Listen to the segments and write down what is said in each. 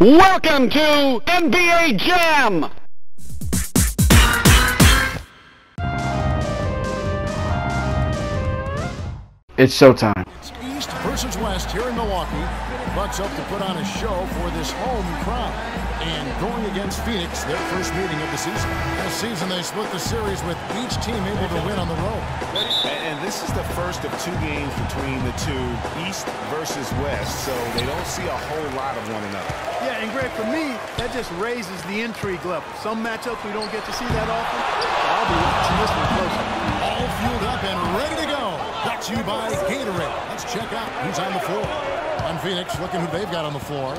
Welcome to NBA Jam! It's showtime. It's East versus West here in Milwaukee. Bucks up to put on a show for this home crowd. And going against Phoenix, their first meeting of the season. This season they split the series with each team able to win on the road. And this is the first of two games between the two, East versus West, so they don't see a whole lot of one another. Yeah, and Greg, for me, that just raises the intrigue level. Some matchups we don't get to see that often. So I'll be watching this one closely. All fueled up and ready to go. Brought to you by Gatorade. Let's check out who's on the floor. On Phoenix, looking who they've got on the floor.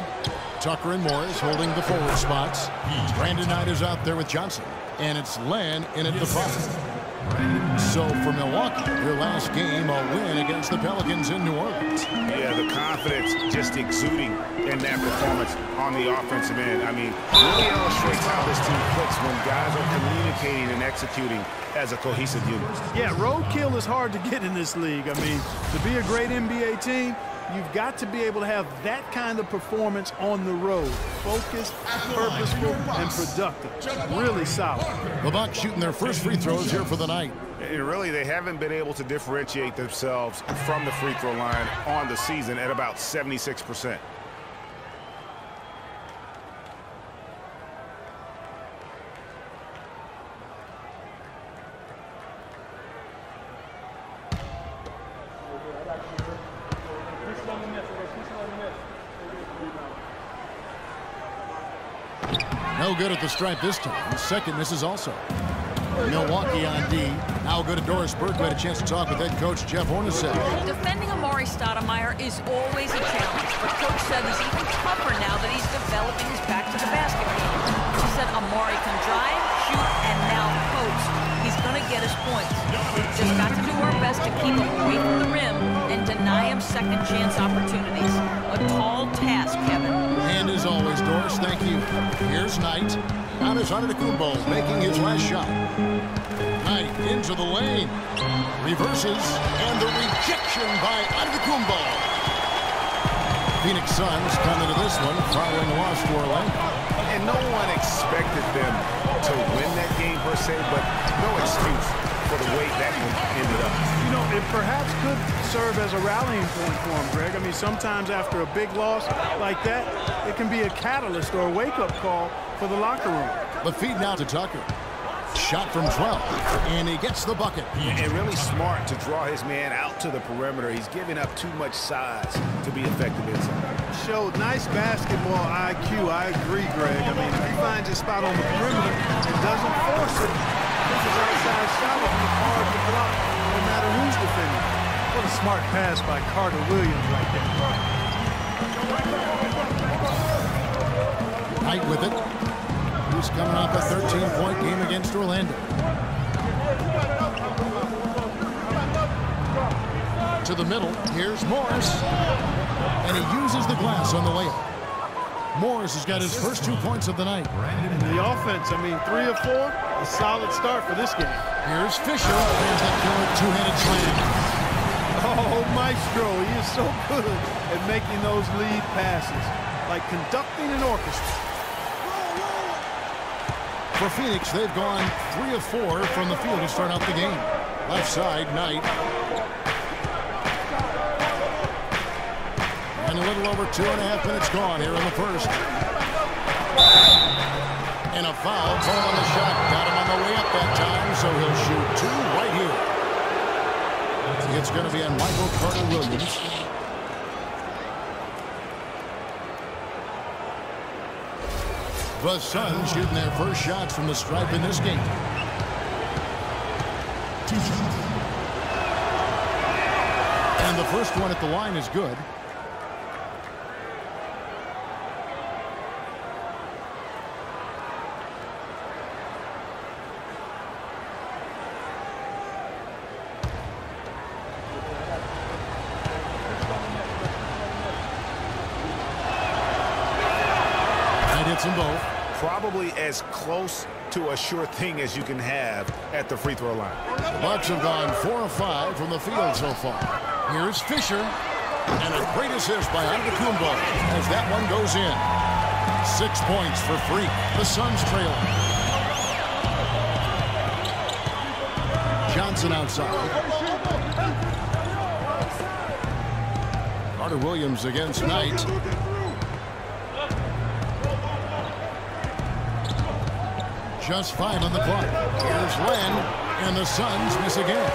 Tucker and Morris holding the forward spots. Brandon Knight is out there with Johnson. And it's Len in at the 5. So for Milwaukee, their last game, a win against the Pelicans in New Orleans. Yeah, the confidence just exuding in that performance on the offensive end. I mean, really illustrates how this team clicks when guys are communicating and executing as a cohesive unit. Yeah, roadkill is hard to get in this league. I mean, to be a great NBA team, you've got to be able to have that kind of performance on the road. Focused, purposeful, and productive. Really solid. The Bucks shooting their first free throws here for the night. And really, they haven't been able to differentiate themselves from the free throw line on the season at about 76%. No good at the stripe this time. The second misses also. Milwaukee on D. Now go to Doris Burke, who had a chance to talk with head coach Jeff Hornacek. Defending Amari Stoudemire is always a challenge, but coach said he's even tougher now that he's developing his back to the basket game. He said Amari can drive, shoot, and now post. He's going to get his points. We've just got to do our best to keep him away from the rim and deny him second chance opportunities. A tall task, Kevin. And as always, Doris, thank you. Here's Knight. Out is Antetokounmpo making his last shot. Knight into the lane. Reverses. And the rejection by Antetokounmpo. Phoenix Suns come into this one following a loss to Orlando. And no one expected them to win that game per se, but no excuse for the way that one ended up. You know, it perhaps could serve as a rallying point for him, Greg. I mean, sometimes after a big loss like that, it can be a catalyst or a wake-up call for the locker room. The feed now to Tucker. Shot from 12, and he gets the bucket. And really smart to draw his man out to the perimeter. He's giving up too much size to be effective inside. Showed nice basketball IQ. I agree, Greg. I mean, if he finds his spot on the perimeter and doesn't force it, this is outside shot will be hard to block no matter who's defending. What a smart pass by Carter Williams right there. Knight with it. He's coming off a 13-point game against Orlando. To the middle. Here's Morris. And he uses the glass on the layup. Morris has got his first 2 points of the night. And the offense, I mean, 3 of 4, a solid start for this game. Here's Fisher. There's that killer two-handed slam. Oh, Maestro, he is so good at making those lead passes, like conducting an orchestra. For Phoenix, they've gone 3 of 4 from the field to start out the game. Left side, Knight. And a little over 2.5 minutes gone here in the first. And a foul. Call on the shot. Got him on the way up that time, so he'll shoot 2 right here. It's going to be on Michael Carter Williams. The Suns shooting their first shots from the stripe in this game. And the first one at the line is good. Hits them both. Probably as close to a sure thing as you can have at the free throw line. The Bucks have gone 4 of 5 from the field so far. Here's Fisher. And a great assist by Antetokounmpo as that one goes in. 6 points for Freq. The Suns trail. Johnson outside. Carter Williams against Knight. Just 5 on the clock. Here's Len, and the Suns miss again.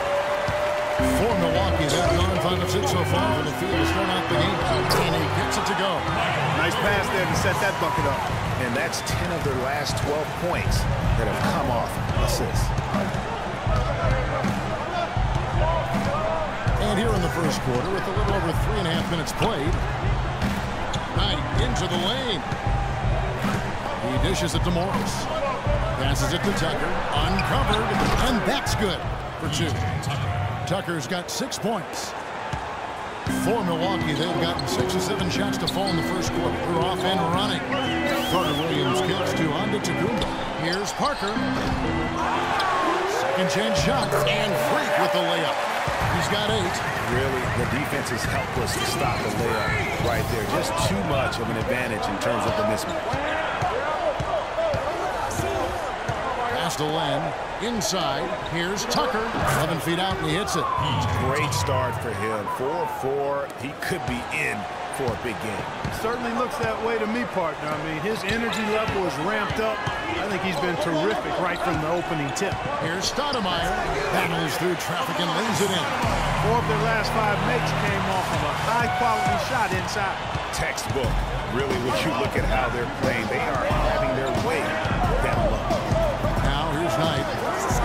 For Milwaukee, they've gone 5 of 6 so far for the field to start out the game. And he gets it to go. Nice pass there to set that bucket up. And that's 10 of their last 12 points that have come off assists. And here in the first quarter, with a little over 3.5 minutes played, Knight into the lane. He dishes it to Morris. Passes it to Tucker. Uncovered. And that's good for 2. Tucker's got 6 points. For Milwaukee, they've gotten 6 or 7 shots to fall in the first quarter. They're off and running. Carter Williams kicks to Antetokounmpo. Here's Parker. Second chance shot. And Freq with the layup. He's got 8. Really, the defense is helpless to stop the layup right there. Just too much of an advantage in terms of the mismatch. Pass to Len. Inside. Here's Tucker. 11 feet out, and he hits it. Great start for him. 4-4. He could be in for a big game. Certainly looks that way to me, partner. I mean, his energy level is ramped up. I think he's been terrific right from the opening tip. Here's Stoudemire. Battles through traffic and lays it in. 4 of their last 5 makes came off of a high-quality shot inside. Textbook. Really, when you look at how they're playing, they are having their way down low. Now, here's Knight.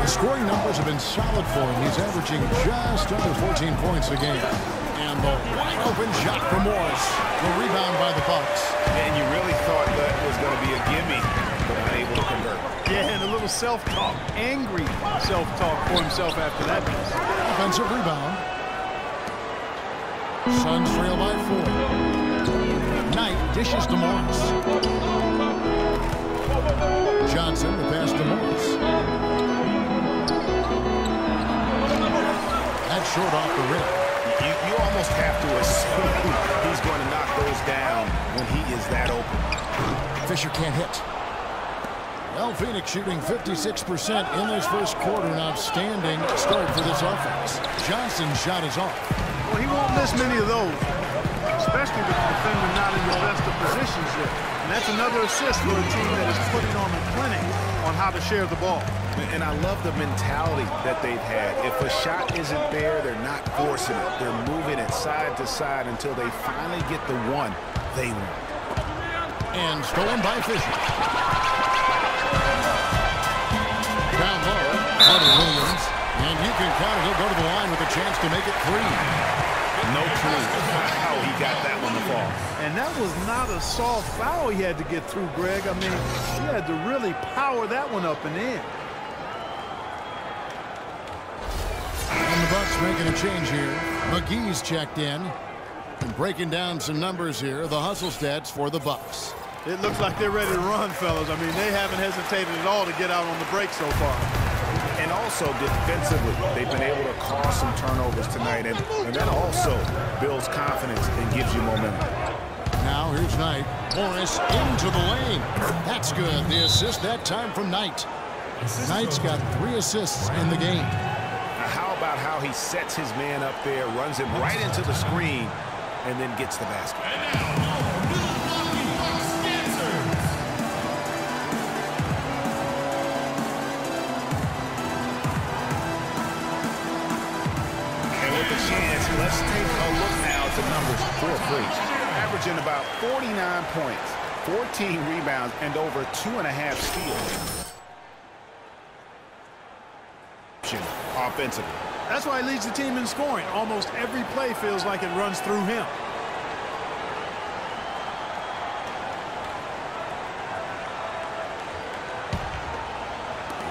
The scoring numbers have been solid for him. He's averaging just under 14 points a game. And the wide-open shot for Morris. The rebound by the Bucks. And you really thought that was going to be a gimme, but unable to convert. Yeah, and a little self-talk, angry self-talk for himself after that. Offensive rebound. Suns trail by 4. Knight dishes to Morris. Johnson, the pass to Morris. That's short off the rim. You almost have to assume he's going to knock those down when he is that open. Fisher can't hit. Well, Phoenix shooting 56% in this first quarter. An outstanding start for this offense. Johnson's shot is off. Well, he won't miss many of those, especially with the defender not in the best of positions yet. And that's another assist for a team that is putting on a clinic on how to share the ball. And I love the mentality that they've had. If a shot isn't there, they're not forcing it. They're moving it side to side until they finally get the one they want. And stolen by Fisher. Down low, Carter Williams. And you can count it. He'll go to the line with a chance to make it 3. No clue how he got that one to fall. And that was not a soft foul he had to get through, Greg. I mean, he had to really power that one up and in. And the Bucks making a change here. McGee's checked in. And breaking down some numbers here, the hustle stats for the Bucks. It looks like they're ready to run, fellas. I mean, they haven't hesitated at all to get out on the break so far. And also defensively, they've been able to cause some turnovers tonight. And that also builds confidence and gives you momentum. Now here's Knight. Morris into the lane. That's good. The assist that time from Knight. Knight's got 3 assists in the game. Now how about how he sets his man up there, runs him right into the screen, and then gets the basket. Let's take a look now at the numbers for Freq. Averaging about 49 points, 14 rebounds, and over 2.5 steals. Offensively. That's why he leads the team in scoring. Almost every play feels like it runs through him.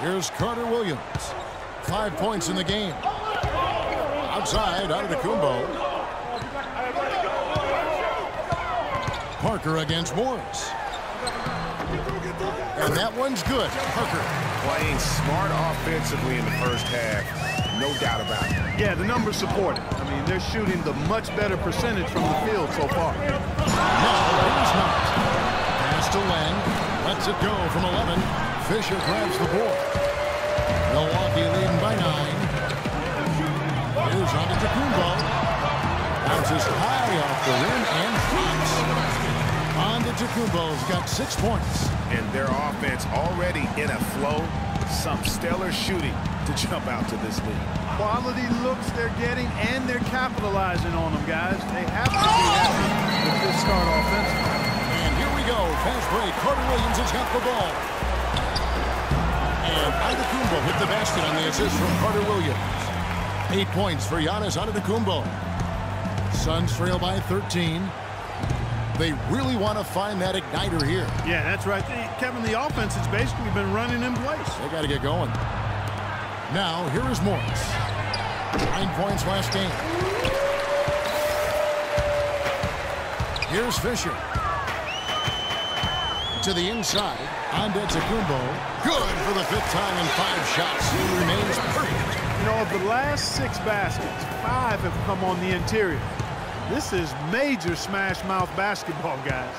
Here's Carter Williams. 5 points in the game. Outside, Antetokounmpo. Parker against Morris. And that one's good. Parker. Playing smart offensively in the first half. No doubt about it. Yeah, the numbers support it. I mean, they're shooting the much better percentage from the field so far. No, he's not. Pass Gets to Len. Lets it go from 11. Fisher grabs the board. Milwaukee leading by 9. Here's Antetokounmpo. Bounces high off the rim and drops. Antetokounmpo's got 6 points. And their offense already in a flow. Some stellar shooting to jump out to this lead. Quality looks they're getting, and they're capitalizing on them, guys. They have to be happy with this start offensively. And here we go. Fast break. Carter Williams has got the ball. And Antetokounmpo hit the basket on the assist from Carter Williams. 8 points for Giannis Antetokounmpo. Suns trail by 13. They really want to find that igniter here. Yeah, that's right. Kevin, the offense has basically been running in place. They got to get going. Now, here is Morris. 9 points last game. Here's Fisher. To the inside. Antetokounmpo. Good for the 5th time in 5 shots. He remains perfect. You know, of the last 6 baskets, 5 have come on the interior. This is major smash-mouth basketball, guys.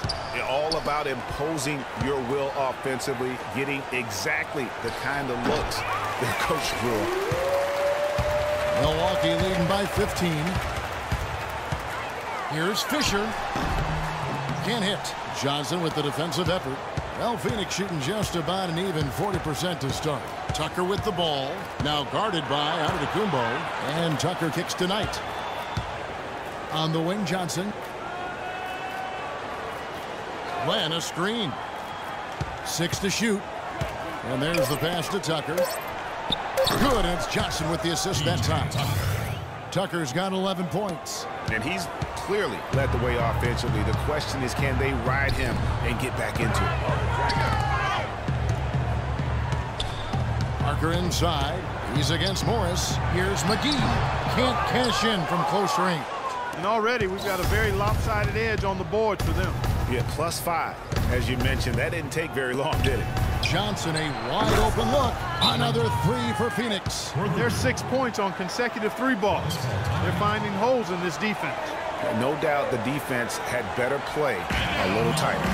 All about imposing your will offensively, getting exactly the kind of looks that Coach drew. Milwaukee leading by 15. Here's Fisher. Can't hit. Johnson with the defensive effort. Well, Phoenix shooting just about an even 40% to start. Tucker with the ball. Now guarded by Antetokounmpo. And Tucker kicks tonight. On the wing, Johnson. Len, a screen. 6 to shoot. And there's the pass to Tucker. Good, and it's Johnson with the assist that time. Tucker's got 11 points. And he's clearly led the way offensively. The question is, can they ride him and get back into it? Parker inside. He's against Morris. Here's McGee. Can't cash in from close range. And already we've got a very lopsided edge on the board for them. Yeah, +5. As you mentioned, that didn't take very long, did it? Johnson, a wide open look. Another 3 for Phoenix. There's 6 points on consecutive 3 balls. They're finding holes in this defense. No doubt the defense had better play a little tighter.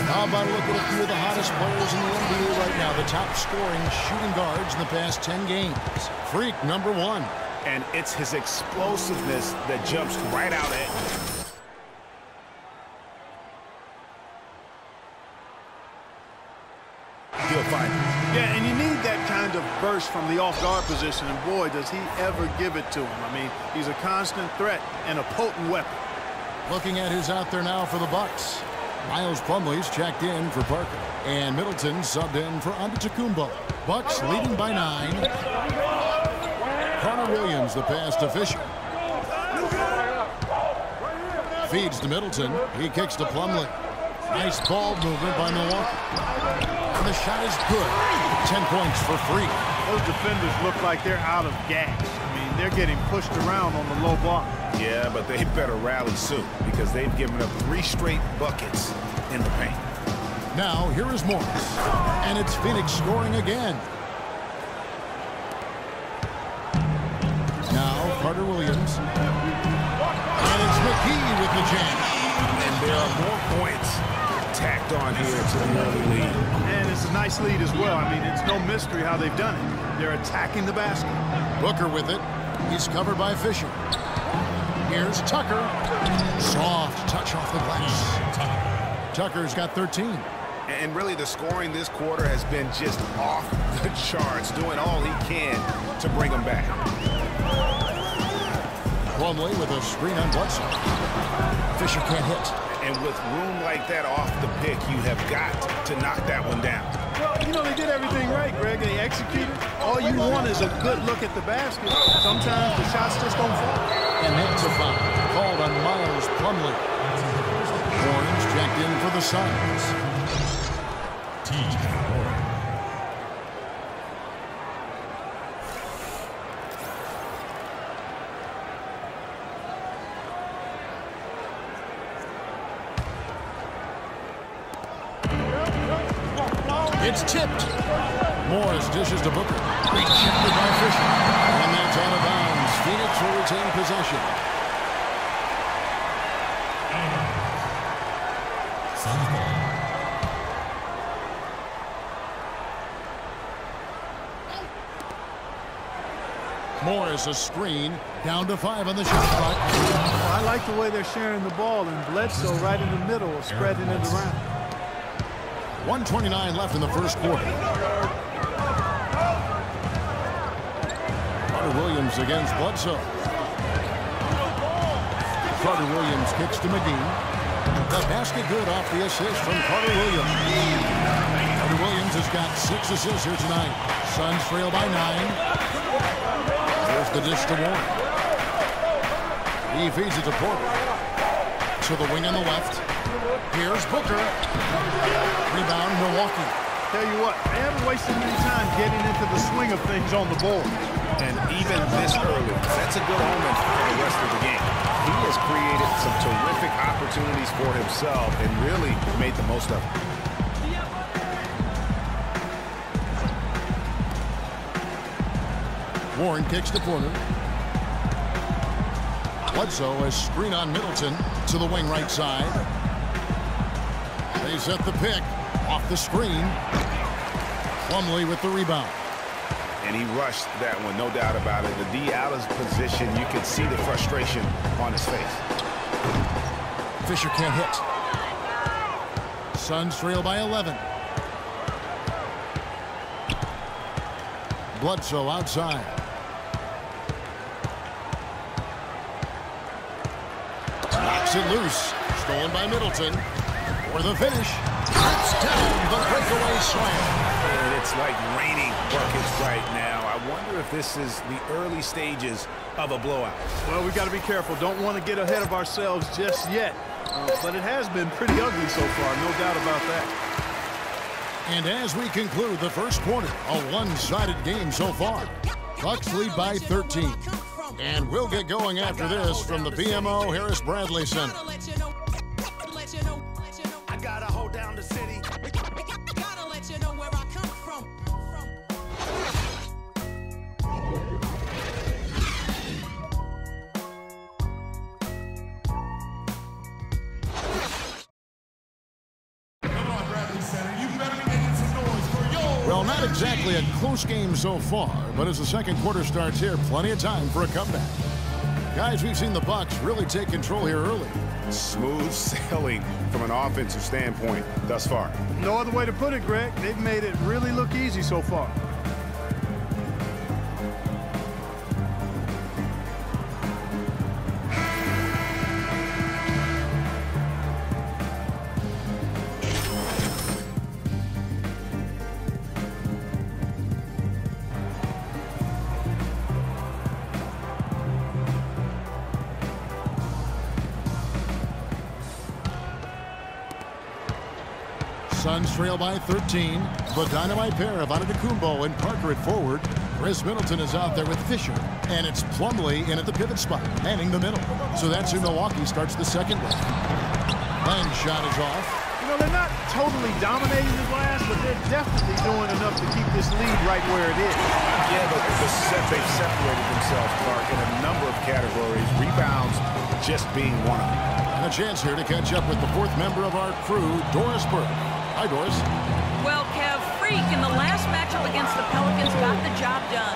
How about a look at a few of the hottest players in the NBA right now, the top scoring shooting guards in the past 10 games. Freq, number 1. And it's his explosiveness that jumps right out at you. He'll find it. Yeah, and you need that kind of burst from the off-guard position, and boy, does he ever give it to him. I mean, he's a constant threat and a potent weapon. Looking at who's out there now for the Bucks. Miles Plumlee's checked in for Parker. And Middleton subbed in for Antetokounmpo. Bucks leading by 9. Carter Williams, the pass to Fisher. Feeds to Middleton. He kicks to Plumlee. Nice ball movement by Milwaukee. And the shot is good. 10 points for Freq. Those defenders look like they're out of gas. I mean, they're getting pushed around on the low block. Yeah, but they better rally soon because they've given up 3 straight buckets in the paint. Now, here is Morris. And it's Phoenix scoring again. Now, Carter Williams. And it's McGee with the jam. And there are more points tacked on here to the early lead. And it's a nice lead as well. I mean, it's no mystery how they've done it. They're attacking the basket. Booker with it. He's covered by Fisher. Here's Tucker. Soft touch off the glass. Tucker's got 13. And really, the scoring this quarter has been just off the charts, doing all he can to bring them back. Plumlee with a screen on Bledsoe. Fisher can't hit. And with room like that off the pick, you have got to knock that one down. Well, you know, they did everything right, Greg. They executed. All you want is a good look at the basket. Sometimes the shots just don't fall. And that's a foul called on Miles Plumlee. Horns checked in for the Suns. It's tipped. Morris dishes to Booker. Rejected by Fisher. And that's out of bounds. Phoenix will retain possession. Morris a screen. Down to 5 on the shot clock. I like the way they're sharing the ball, and Bledsoe right in the middle of spreading it around. 1:29 left in the first quarter. Carter Williams against Bledsoe. Carter Williams kicks to McGee. The basket good off the assist from Carter Williams. Carter Williams has got 6 assists here tonight. Suns trail by 9. There's the dish to Warren. He feeds it to Porter. To the wing on the left. Here's Booker. Rebound, Milwaukee. Tell you what, they haven't wasted any time getting into the swing of things on the board. And even this early, that's a good omen for the rest of the game. He has created some terrific opportunities for himself and really made the most of it. Warren kicks to Porter. Bledsoe a screen on Middleton to the wing right side. They set the pick off the screen. Plumlee with the rebound. And he rushed that one, no doubt about it. The D out of position, you can see the frustration on his face. Fisher can't hit. Suns trail by 11. Bledsoe outside. Knocks it loose. Stolen by Middleton. For the finish. That's down the breakaway slam. And it's like raining buckets right now. I wonder if this is the early stages of a blowout. Well, we got to be careful. Don't want to get ahead of ourselves just yet. But it has been pretty ugly so far, no doubt about that. And as we conclude the first quarter, a one-sided game so far. Bucks lead by 13. And we'll get going after this from the BMO Harris Bradley Center. I gotta hold down the city. Gotta let you know where I come from. Well, not exactly a close game so far, but as the second quarter starts here, plenty of time for a comeback. Guys, we've seen the Bucks really take control here early. Smooth sailing from an offensive standpoint thus far. No other way to put it, Greg. They've made it really look easy so far. Suns trail by 13. The dynamite pair of Antetokounmpo and Parker at forward. Chris Middleton is out there with Fisher. And it's Plumlee in at the pivot spot, manning the middle. So that's who Milwaukee starts the second with. Len's shot is off. You know, they're not totally dominating the glass, but they're definitely doing enough to keep this lead right where it is. Yeah, but they've separated themselves, Clark, in a number of categories. Rebounds just being one of them. And a chance here to catch up with the fourth member of our crew, Doris Burke. Hi, Doris. Well, Kev, Freq in the last matchup against the Pelicans got the job done.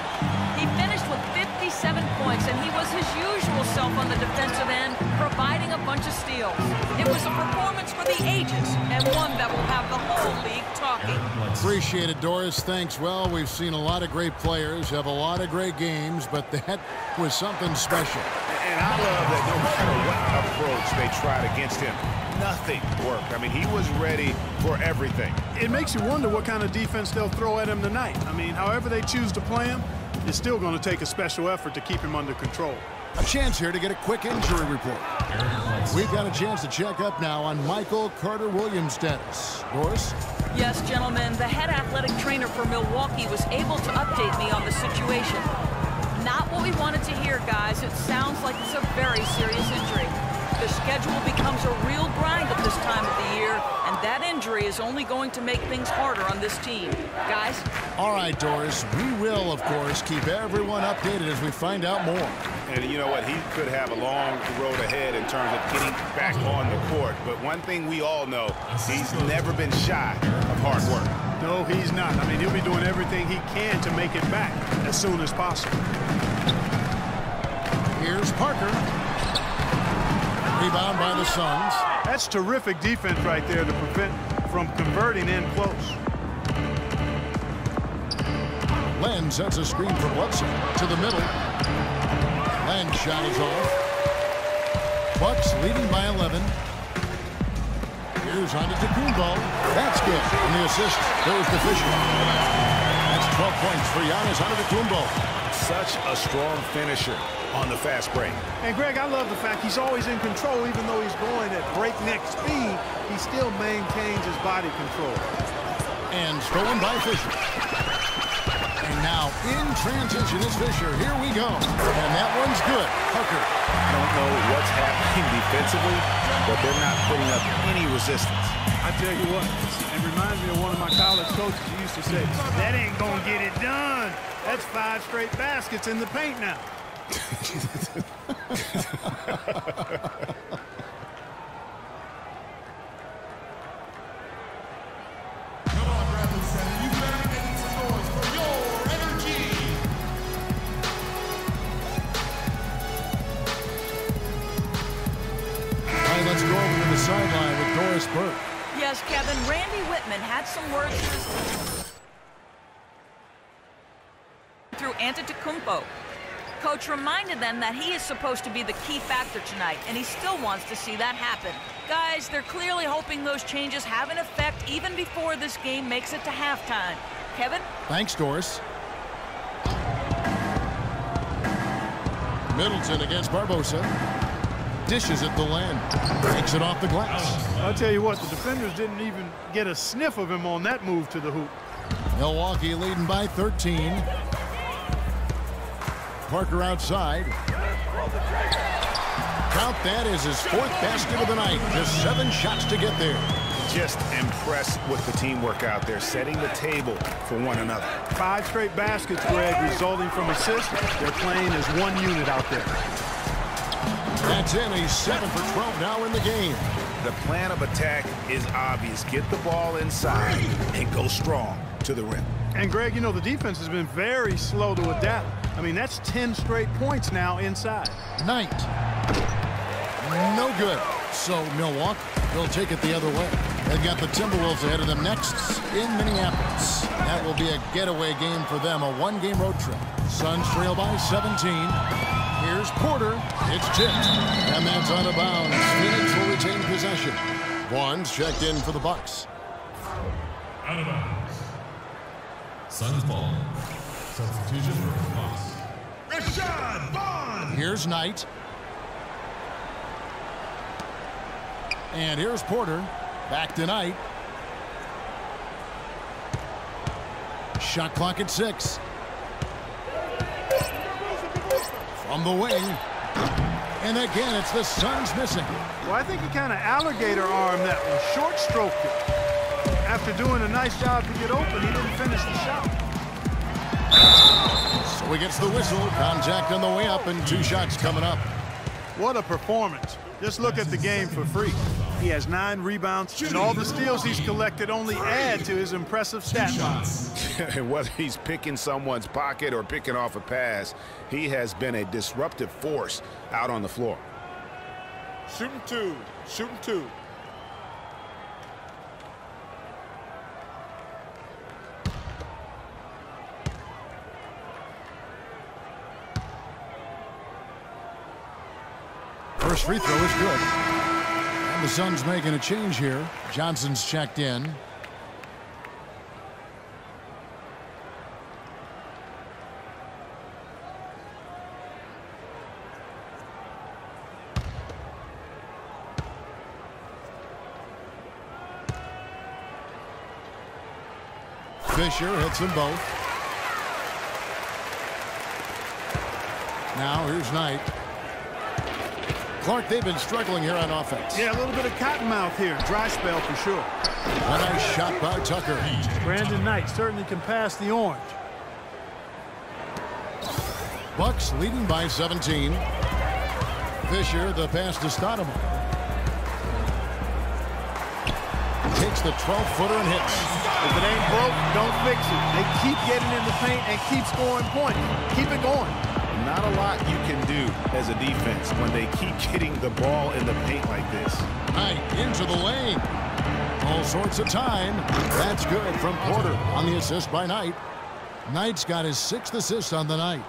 He finished with 57 points, and he was his usual self on the defensive end, providing a bunch of steals. It was a performance for the ages, and one that will have the whole league talking. Appreciate it, Doris. Thanks. Well, we've seen a lot of great players have a lot of great games, but that was something special. And I love that no matter what approach they tried against him, nothing worked. I mean, he was ready for everything. It makes you wonder what kind of defense they'll throw at him tonight. I mean, however they choose to play him, it's still going to take a special effort to keep him under control. A chance here to get a quick injury report. We've got a chance to check up now on Michael Carter Williams' status. Doris? Yes, gentlemen, the head athletic trainer for Milwaukee was able to update me on the situation. Not what we wanted to hear, guys. It sounds like it's a very serious injury. The schedule becomes a real grind at this time of the year, and And that injury is only going to make things harder on this team. Guys? All right, Doris. We will, of course, keep everyone updated as we find out more. And you know what? He could have a long road ahead in terms of getting back on the court. But one thing we all know, he's never been shy of hard work. No, he's not. I mean, he'll be doing everything he can to make it back as soon as possible. Here's Parker. Rebound by the Suns. That's terrific defense right there to prevent from converting in close. Len sets a screen for Bledsoe to the middle. Len's shot is off. Bucks leading by 11. Here's Antetokounmpo. That's good. And the assist goes to Fisher. That's 12 points for Giannis Antetokounmpo. Such a strong finisher on the fast break. And Greg, I love the fact he's always in control. Even though he's going at breakneck speed, he still maintains his body control. And stolen by Fisher. And now in transition is Fisher. Here we go. And that one's good. Parker. I don't know what's happening defensively, but they're not putting up any resistance. I tell you what, it reminds me of one of my college coaches who used to say, that ain't going to get it done. That's 5 straight baskets in the paint now. Come on, Bradley Center. You better make some noise for your energy. All right, let's go over to the sideline with Doris Burke. Yes, Kevin, Randy Whitman had some words through Antetokounmpo. Coach reminded them that he is supposed to be the key factor tonight, and he still wants to see that happen. Guys, they're clearly hoping those changes have an effect even before this game makes it to halftime. Kevin? Thanks, Doris. Middleton against Barbosa. Dishes at the land. Takes it off the glass. I'll tell you what, the defenders didn't even get a sniff of him on that move to the hoop. Milwaukee leading by 13. Parker outside. Count that as his 4th basket of the night. Just 7 shots to get there. Just impressed with the teamwork out there, setting the table for one another. 5 straight baskets, Greg, resulting from assists. They're playing as one unit out there. That's in. He's 7 for 12 now in the game. The plan of attack is obvious. Get the ball inside and go strong to the rim. And Greg, you know, the defense has been very slow to adapt. I mean, that's 10 straight points now inside. Knight. No good. So Milwaukee will take it the other way. They've got the Timberwolves ahead of them next in Minneapolis. That will be a getaway game for them, a 1-game road trip. Suns trail by 17. Here's Porter. It's tipped. And that's out of bounds. Phoenix will retain possession. Barnes checked in for the Bucks. Out of bounds. Suns ball. Substitution for Moss. Rashad Vaughn. Here's Knight. And here's Porter. Back to Knight. Shot clock at 6. From the wing. And again, it's the Suns missing. Well, I think he kind of alligator armed that one. Short stroked it. After doing a nice job to get open, he didn't finish the shot. So he gets the whistle. Contact on the way up and 2 shots coming up. What a performance. Just look at the game for Freq. He has 9 rebounds, and all the steals he's collected only add to his impressive stat line. Whether he's picking someone's pocket or picking off a pass, he has been a disruptive force out on the floor. Shooting 2. Shooting 2. First free throw is good. And the Suns making a change here. Johnson's checked in. Fisher hits them both. Now here's Knight. Clark, they've been struggling here on offense. Yeah, a little bit of cottonmouth here. Dry spell for sure. A nice shot by Tucker. Brandon Knight certainly can pass the orange. Bucks leading by 17. Fisher, the pass to Stoudemire. Takes the 12-footer and hits. If it ain't broke, don't fix it. They keep getting in the paint and keep scoring points. Keep it going. Not a lot you can do as a defense when they keep getting the ball in the paint like this. Knight into the lane. All sorts of time. That's good from Porter on the assist by Knight. Knight's got his 6th assist on the night.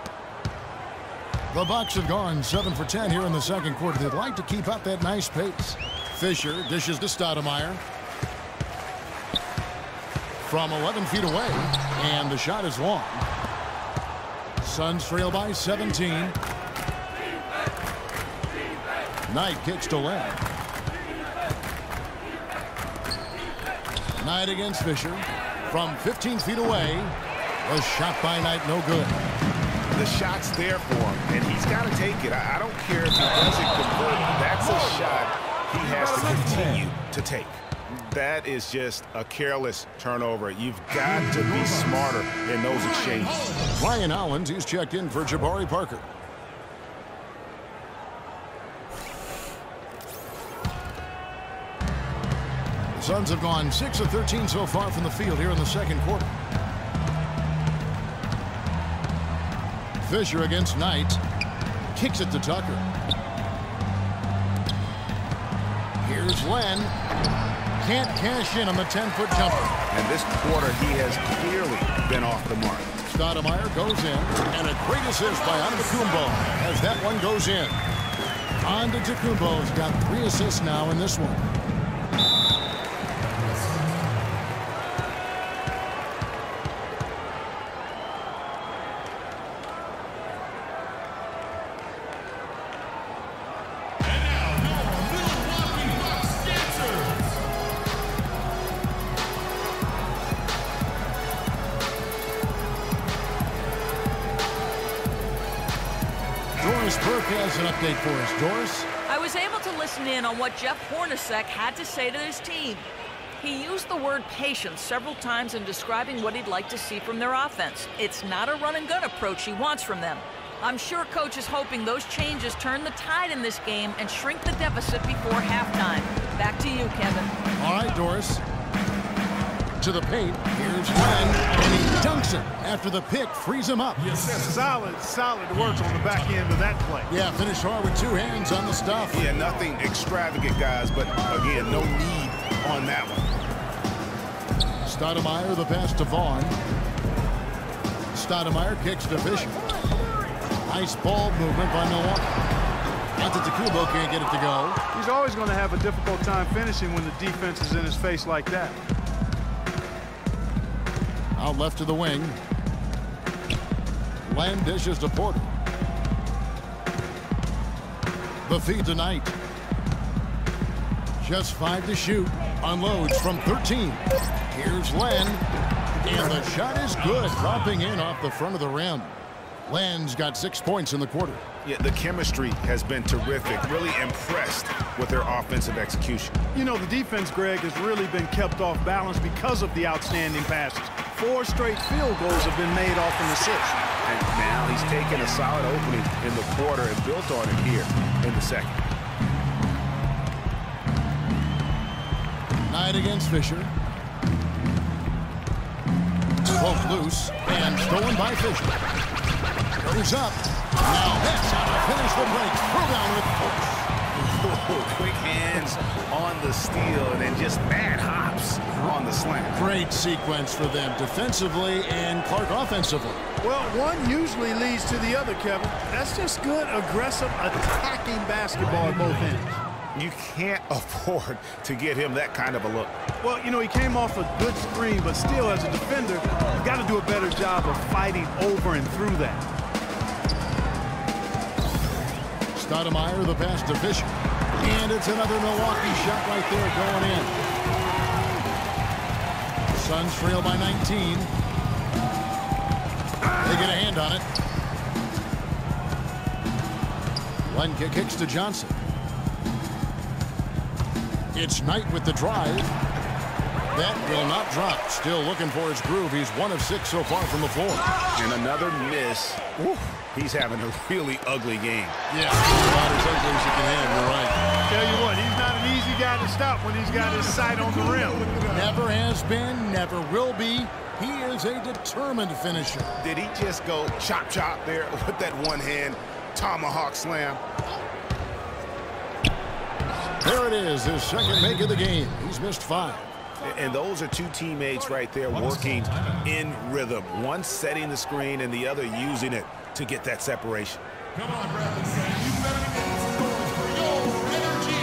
The Bucks have gone 7 for 10 here in the second quarter. They'd like to keep up that nice pace. Fisher dishes to Stoudemire. From 11 feet away, and the shot is long. Suns trail by 17. Knight kicks to Len. Knight against Fisher. From 15 feet away, a shot by Knight, no good. The shot's there for him, and he's got to take it. I don't care if he doesn't convert. That's a shot he has to continue to take. That is just a careless turnover. You've got to be smarter in those exchanges. Ryan Hollins, he's checked in for Jabari Parker. The Suns have gone 6 of 13 so far from the field here in the second quarter. Fisher against Knight. Kicks it to Tucker. Here's Len. Can't cash in on the 10-foot jumper. And this quarter, he has clearly been off the mark. Stoudemire goes in, and a great assist by Antetokounmpo as that one goes in. Antetokounmpo's got 3 assists now in this one. Freq has an update for us. Doris? I was able to listen in on what Jeff Hornacek had to say to his team. He used the word patience several times in describing what he'd like to see from their offense. It's not a run-and-gun approach he wants from them. I'm sure Coach is hoping those changes turn the tide in this game and shrink the deficit before halftime. Back to you, Kevin. All right, Doris. To the paint. Here's Len, and he dunks it after the pick frees him up. Solid work on the back end of that play. Yeah, finished hard with 2 hands on the stuff. Yeah, nothing extravagant, guys, but again, no need on that one. Stoudemire, the pass to Vaughn. Stoudemire kicks to Fisher. Nice ball movement by Milwaukee. Antetokounmpo can't get it to go. He's always going to have a difficult time finishing when the defense is in his face like that. Out left to the wing. Len dishes to Porter. The feed to Knight. Just 5 to shoot. Unloads from 13. Here's Len. And the shot is good. Dropping in off the front of the rim. Len's got 6 points in the quarter. Yeah, the chemistry has been terrific. Really impressed with their offensive execution. You know, the defense, Greg, has really been kept off balance because of the outstanding passes. 4 straight field goals have been made off an assist. And now he's taken a solid opening in the quarter and built on it here in the second. Knight against Fisher. Poked loose and stolen by Fisher. Goes up. Now that's how to finish the break. Throw down with force. Quick hands on the steal and then just mad hops on the slam. Great sequence for them defensively and Clark offensively. Well, one usually leads to the other, Kevin. That's just good, aggressive, attacking basketball at both ends. You can't afford to get him that kind of a look. Well, you know, he came off a good screen, but still, as a defender, you've got to do a better job of fighting over and through that. Stoudemire, the pass to Fisher. And it's another Milwaukee shot right there going in. Suns trail by 19. They get a hand on it. Len kicks to Johnson. It's Knight with the drive. That will not drop. Still looking for his groove. He's 1 of 6 so far from the floor. And another miss. Ooh, he's having a really ugly game. Yeah, about as ugly as you can have. You're right. Tell you what, he's not an easy guy to stop when he's got his sight on the rim. Never has been, never will be. He is a determined finisher. Did he just go chop chop there with that one hand tomahawk slam? There it is, his second make of the game. He's missed 5. And those are two teammates right there working in rhythm. One setting the screen and the other using it to get that separation. Come on, Bradley. You better make some noise for your energy.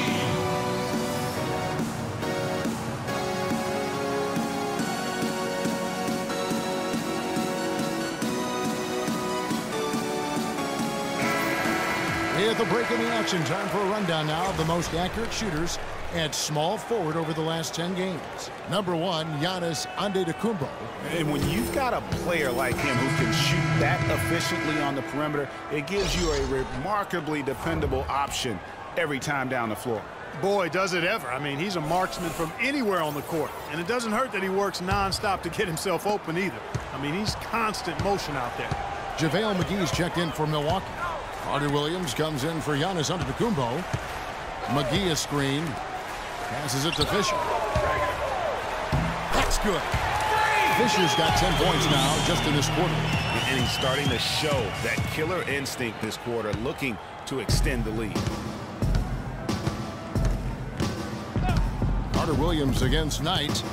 At the break in the action, time for a rundown now of the most accurate shooters at small forward over the last 10 games. Number 1, Giannis Antetokounmpo. And when you've got a player like him who can shoot that efficiently on the perimeter, it gives you a remarkably dependable option every time down the floor. Boy, does it ever. I mean, he's a marksman from anywhere on the court. And it doesn't hurt that he works nonstop to get himself open either. I mean, he's constant motion out there. JaVale McGee's checked in for Milwaukee. Carter Williams comes in for Giannis Antetokounmpo. McGee a screen. Passes it to Fisher. That's good. Fisher's got 10 points now just in this quarter. And he's starting to show that killer instinct this quarter, looking to extend the lead. Carter Williams against Knight.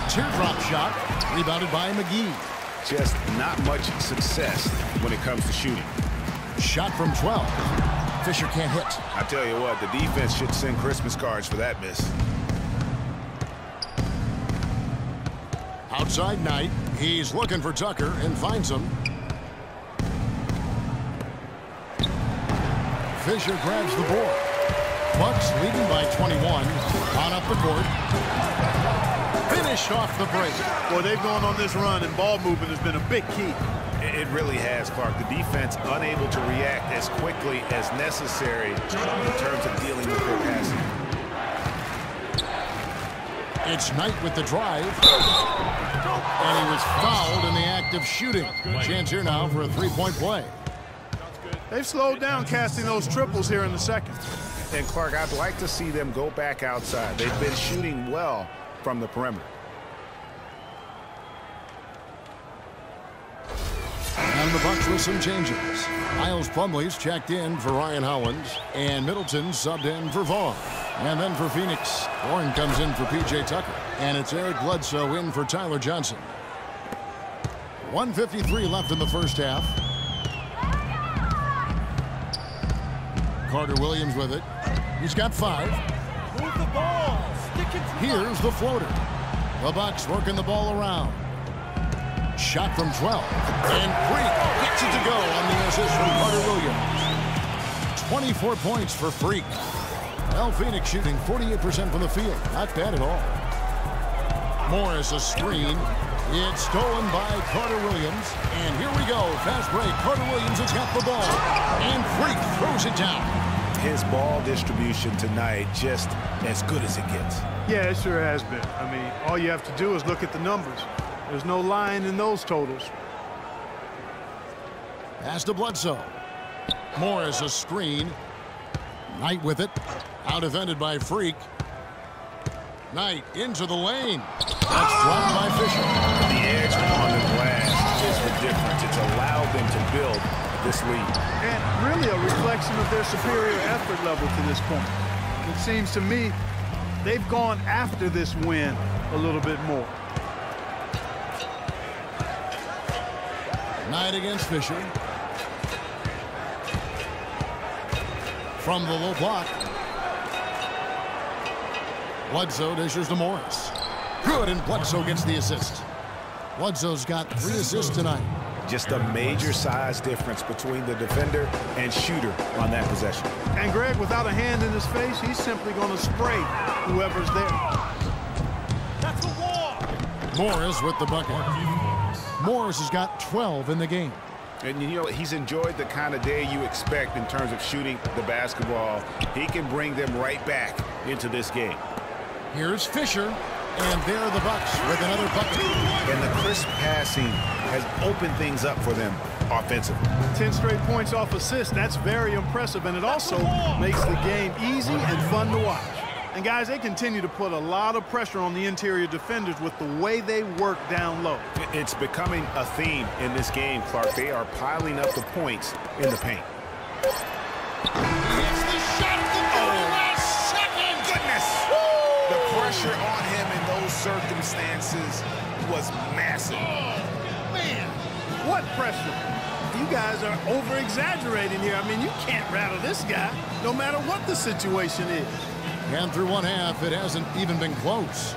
Teardrop shot. Rebounded by McGee. Just not much success when it comes to shooting. Shot from 12. Fisher can't hit. I tell you what, the defense should send Christmas cards for that miss. Outside Knight. He's looking for Tucker and finds him. Fisher grabs the board. Bucks leading by 21. On up the court. Finish off the break. Boy, they've gone on this run, and ball movement has been a big key. It really has, Clark. The defense unable to react as quickly as necessary in terms of dealing with their passing. It's Knight with the drive. And he was fouled in the act of shooting. Chance here now for a three-point play. They've slowed down casting those triples here in the second. And, Clark, I'd like to see them go back outside. They've been shooting well from the perimeter. And the Bucks with some changes. Miles Plumlee's checked in for Ryan Howland, and Middleton subbed in for Vaughn. And then for Phoenix, Warren comes in for P.J. Tucker. And it's Eric Bledsoe in for Tyler Johnson. 1:53 left in the first half. Carter Williams with it. He's got 5. Move the ball. Stick it to Here's the floater. The Bucks working the ball around. Shot from 12. And Freq gets it to go on the assist from Carter Williams. 24 points for Freq. Well, Phoenix shooting 48% from the field. Not bad at all. Morris a screen. It's stolen by Carter Williams. And here we go. Fast break. Carter Williams has got the ball. And Freq throws it down. His ball distribution tonight just as good as it gets. Yeah, it sure has been. I mean, all you have to do is look at the numbers. There's no lying in those totals. Pass to Bledsoe. Morris a screen. Knight with it. Out defended by Freq. Knight into the lane. That's blocked by Fisher. The edge on the glass is the difference. It's allowed them to build this lead. And really a reflection of their superior effort level to this point. It seems to me they've gone after this win a little bit more. Knight against Fisher. From the low block. Bledsoe dishes to Morris. Good, and Bledsoe gets the assist. Bledsoe's got 3 assists tonight. Just a major size difference between the defender and shooter on that possession. And Greg, without a hand in his face, he's simply going to spray whoever's there. That's a wall. Morris with the bucket. Morris has got 12 in the game. And, you know, he's enjoyed the kind of day you expect in terms of shooting the basketball. He can bring them right back into this game. Here's Fisher, and there are the Bucks with another bucket. And the crisp passing has opened things up for them offensively. 10 straight points off assists. That's very impressive, and it also makes the game easy and fun to watch. And guys, they continue to put a lot of pressure on the interior defenders with the way they work down low. It's becoming a theme in this game, Clark. They are piling up the points in the paint. It's the shot at the very last second. Goodness! Woo! The pressure on him in those circumstances was massive. Oh, man. What pressure? You guys are over-exaggerating here. I mean, you can't rattle this guy no matter what the situation is. And through one half, it hasn't even been close.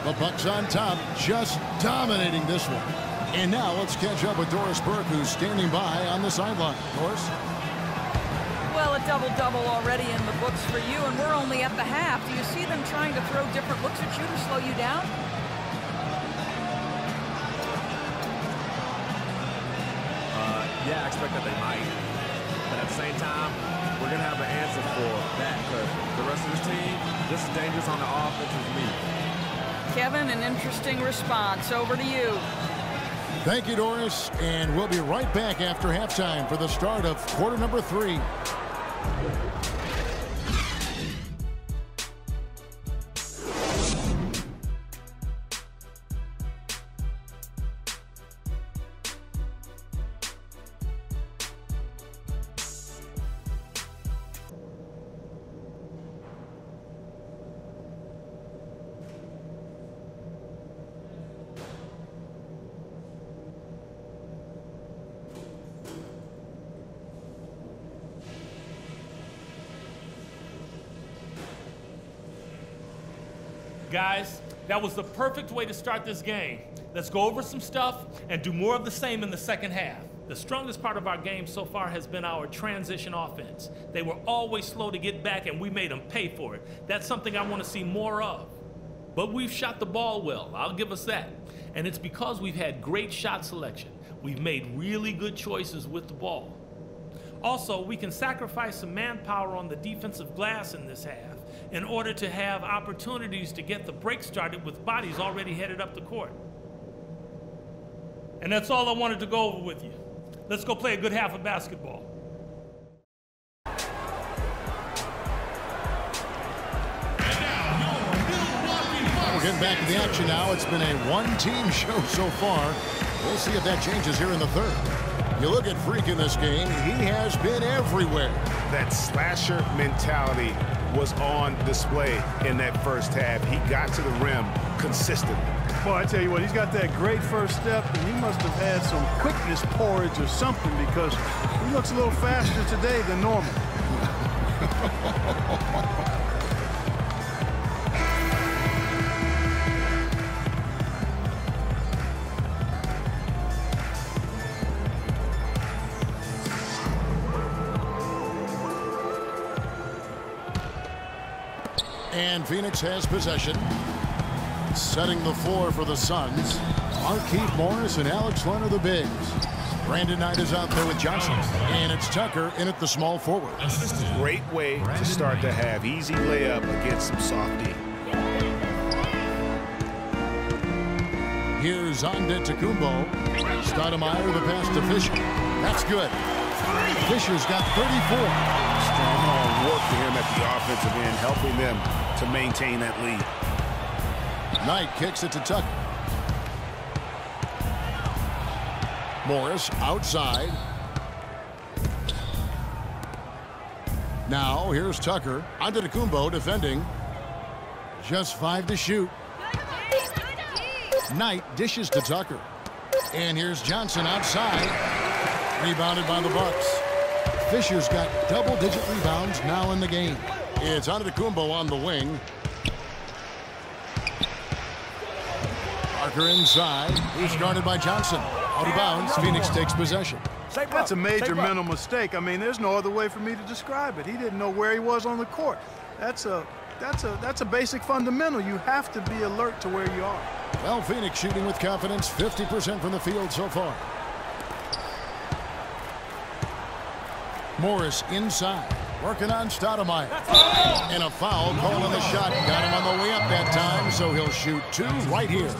The Bucks on top, just dominating this one. And now let's catch up with Doris Burke, who's standing by on the sideline. Doris? Well, a double-double already in the books for you, and we're only at the half. Do you see them trying to throw different looks at you to slow you down? Yeah, I expect that they might. But at the same time, we're going to have an answer for that because the rest of this team, this is dangerous on the offensive meat. Kevin, an interesting response. Over to you. Thank you, Doris. And we'll be right back after halftime for the start of quarter number 3. Guys, that was the perfect way to start this game. Let's go over some stuff and do more of the same in the second half. The strongest part of our game so far has been our transition offense. They were always slow to get back, and we made them pay for it. That's something I want to see more of. But we've shot the ball well, I'll give us that. And it's because we've had great shot selection. We've made really good choices with the ball. Also, we can sacrifice some manpower on the defensive glass in this half in order to have opportunities to get the break started with bodies already headed up the court. And that's all I wanted to go over with you. Let's go play a good half of basketball. We're getting back to the action now. It's been a one-team show so far. We'll see if that changes here in the third. You look at Freq in this game, he has been everywhere. That slasher mentality was on display in that first half. He got to the rim consistently. Boy, I tell you what, he's got that great first step, and he must have had some quickness porridge or something because he looks a little faster today than normal. And Phoenix has possession. Setting the floor for the Suns. Markieff Morris and Alex Len are the bigs. Brandon Knight is out there with Johnson. And it's Tucker in at the small forward. Great way to start the half. Easy layup against some soft D. Here's Antetokounmpo. Stoudemire, the pass to Fisher. That's good. Fisher's got 34. Strong work to him at the offensive end, helping them to maintain that lead. Knight kicks it to Tucker. Morris outside. Now here's Tucker. Antetokounmpo defending. Just 5 to shoot. Knight dishes to Tucker. And here's Johnson outside. Rebounded by the Bucks. Fisher's got double-digit rebounds now in the game. It's Antetokounmpo on the wing. Parker inside. He's guarded by Johnson. Out of bounds. Phoenix takes possession. That's a major mental mistake. I mean, there's no other way for me to describe it. He didn't know where he was on the court. That's a basic fundamental. You have to be alert to where you are. Well, Phoenix shooting with confidence, 50% from the field so far. Morris inside. Working on Stoudemire. And a foul call on the shot. Got him on the way up that time, so he'll shoot 2 right here.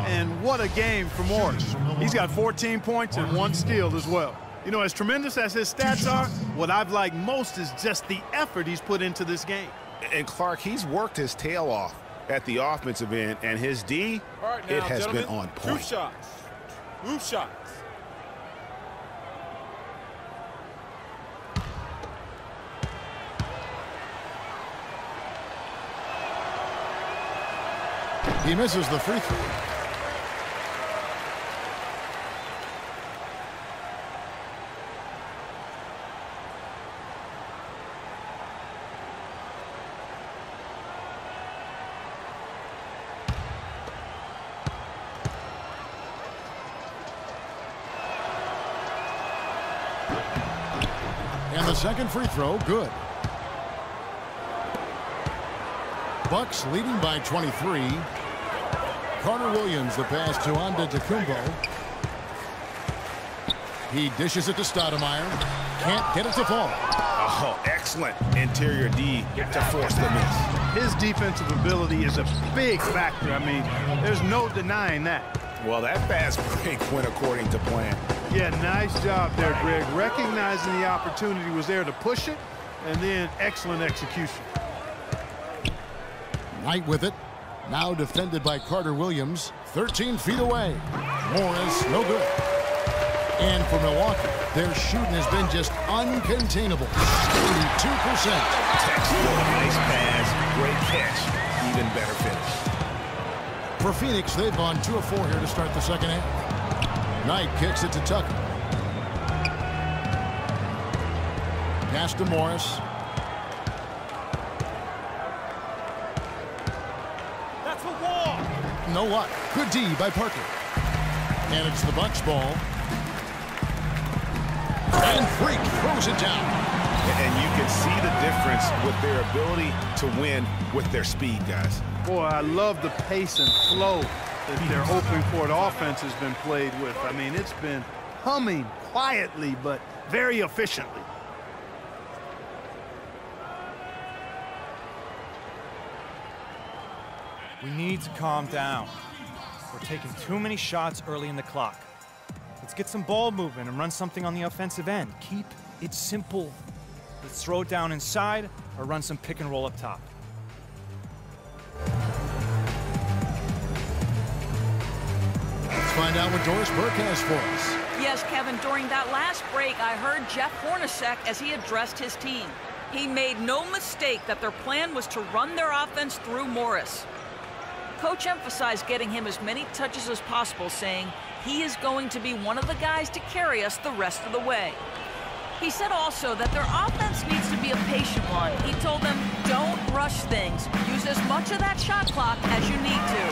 And what a game for Morris. He's got 14 points and 1 steal as well. You know, as tremendous as his stats are, what I've liked most is just the effort he's put into this game. And Clark, he's worked his tail off at the offensive end, and his D, it has been on point. Roof shots. Roof shots. He misses the free throw. And the second free throw, good. Bucks leading by 23. Carter Williams, the pass to Antetokounmpo. He dishes it to Stoudemire. Can't get it to fall. Oh, excellent interior D to force the miss. His defensive ability is a big factor. I mean, there's no denying that. Well, that fast break went according to plan. Yeah, nice job there, Greg. Recognizing the opportunity was there to push it, and then excellent execution. Knight with it. Now defended by Carter Williams. 13 feet away. Morris, no good. And for Milwaukee, their shooting has been just uncontainable. 82%. Textbook, nice pass, great catch, even better finish. For Phoenix, they've gone 2 of 4 here to start the second half. Knight kicks it to Tucker. Pass to Morris. That's a wall. No luck. Good D by Parker. And it's the Bucks ball. And Freq throws it down. And you can see the difference with their ability to win with their speed, guys. Boy, I love the pace and flow that their open court offense has been played with. I mean, it's been humming quietly, but very efficiently. We need to calm down. We're taking too many shots early in the clock. Let's get some ball movement and run something on the offensive end. Keep it simple. Let's throw it down inside or run some pick and roll up top. Let's find out what Doris Burke has for us. Yes, Kevin, during that last break, I heard Jeff Hornacek as he addressed his team. He made no mistake that their plan was to run their offense through Morris. Coach emphasized getting him as many touches as possible, saying he is going to be one of the guys to carry us the rest of the way. He said also that their offense needs to be a patient one. He told them, don't rush things. Use as much of that shot clock as you need to.